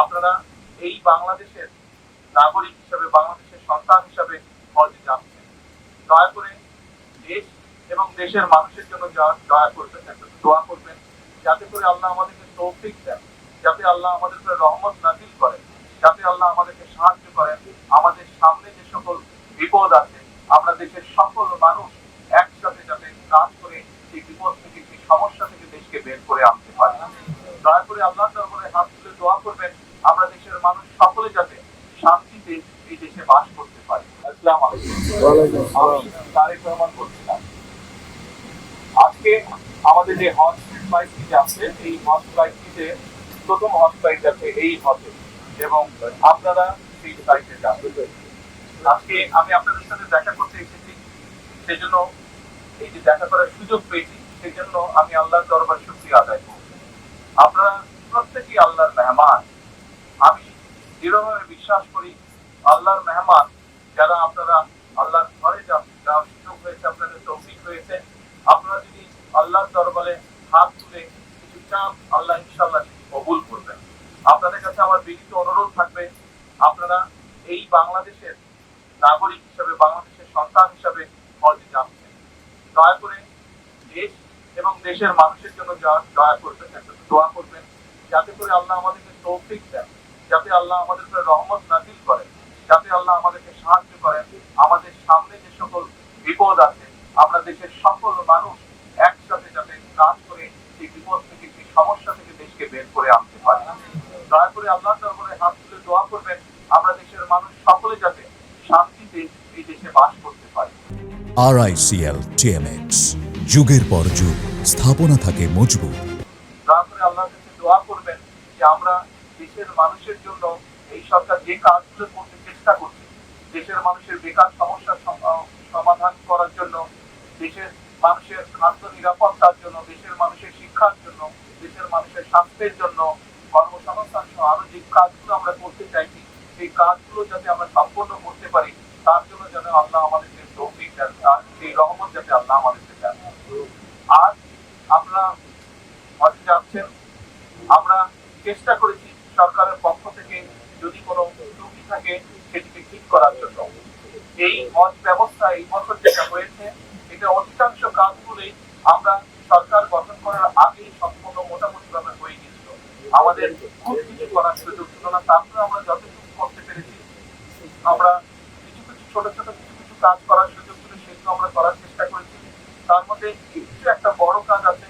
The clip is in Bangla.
আপনারা এই বাংলাদেশের নাগরিক হিসেবে, বাংলাদেশের সন্তান হিসেবে হজে যাচ্ছেন। দয়া করে দেশ এবং দেশের মানুষের জন্য দয়া করবেন, একটা দোয়া করবেন, যাতে করে আল্লাহ আমাদেরকে তৌফিক দেন, যাতে আল্লাহ আমাদের উপরে রহমত নাজিল করেন, যাতে আল্লাহ আমাদেরকে সাহায্য করেন। আমাদের সামনে যে সকল বিপদ আছে, আমরা দেশের সকল মানুষ একসাথে যাতে কাজ করে সেই বিপদ থেকে, সেই সমস্যা থেকে দেশকে বের করে আনতে পারি। দয়া করে আল্লাহ দরবারে হাত তুলে দোয়া করবেন, আমরা দেশের মানুষ সকলে যাতে শান্তিতে এই দেশে বাস করতে পারি। আসসালামু আলাইকুম। আমি তারেক রহমান বলছিলাম। আজকে আমাদের যে হজ ফ্লাইটটি যাচ্ছে, এই হজ ফ্লাইটটিতে প্রথম হজ ফ্লাইট যাচ্ছে এই হজে, এবং আপনারা সেই ফ্লাইটে যাচ্ছেন। আজকে আমি আপনাদের সাথে দেখা করতে এসেছি, সেজন্য এই যে দেখা করার সুযোগ পেয়েছি, সেই জন্য আমি আল্লাহর দরবারে শুকরিয়া আদায় করব। আপনারা প্রত্যেকেই আল্লাহর মেহমান। আমি দৃঢ়ভাবে বিশ্বাস করি আল্লাহর মেহমান যারা আপনারা আল্লাহর ঘরে যাওয়ার সুযোগ হয়েছে, আপনাদের তৌফিক হয়েছে, আপনারা যদি আল্লাহর দরবারে হাত তুলে কিছু চান, আল্লাহ ইনশাআল্লাহ সেটি কবুল করবেন। আপনাদের কাছে আমার বিনীত অনুরোধ থাকবে, আপনারা এই বাংলাদেশের নাগরিক হিসেবে, বাংলাদেশের সন্তান হিসেবে হজে যাচ্ছেন। দয়া করে দেশ এবং দেশের মানুষের জন্য দয়া করবেন, একটা দোয়া করবেন, যাতে করে আল্লাহ আমাদেরকে তৌফিক দেন, যাতে আল্লাহ আমাদের উপরে রহমত নাজিল করেন, যাতে আল্লাহ আমাদেরকে সাহায্য করেন। আমাদের সামনে যে সকল বিপদ আছে, আমরা দেশের সকল মানুষ একসাথে যাতে কাজ করে সেই বিপদ থেকে, সেই সমস্যা থেকে দেশকে বের করে আনতে পারি। দয়া করে আল্লাহ দরবারে হাত তুলে দোয়া করবেন, আমরা দেশের মানুষ সকলে যাতে শান্তিতে এই দেশে বাস করতে পারি। RICL TMX, যুগের পর যুগ স্থাপনা থাকে মজবুত। দয়া করে আল্লাহর কাছে দোয়া করবেন যে আমরা দেশের মানুষের জন্য এই সরকার যে কাজগুলো করতে চেষ্টা করছে, দেশের মানুষের বেকার সমস্যার সমাধান করার জন্য, দেশের মানুষের খাদ্য নিরাপত্তার জন্য, দেশের মানুষের শিক্ষার জন্য, দেশের মানুষের স্বাস্থ্যের জন্য, কর্মসংস্থান সহ আরো যে কাজগুলো আমরা করতে চাইছি, সেই কাজগুলো যাতে আমরা সম্পন্ন করতে পারি, তার জন্য যেন আল্লাহ আমাদেরকে তৌফিক দেন, সেই রহমত যাতে আল্লাহ আমাদেরকে দেন। আর আমরা হজে যাচ্ছেন, আমরা চেষ্টা করেছি সরকারের পক্ষ থেকে যদি কোনো ত্রুটি থাকে সেটিকে ঠিক করার জন্য। এই হজ ব্যবস্থা এই বছর যেটা হয়েছে, এটা অধিকাংশ কাজগুলোই আমরা সরকার গঠন করার আগেই সম্পূর্ণ মোটামুটি ভাবে হয়ে গিয়েছিল। আমাদের খুব কিছু করার সুযোগ ছিল না, তারপরে আমরা যতটুকু করতে পেরেছি, আমরা কিছু কিছু ছোট ছোট কিছু কিছু কাজ করার সুযোগ ছিল, সেগুলো আমরা করার চেষ্টা করেছি। তার মধ্যে কিছু একটা বড় কাজ আছে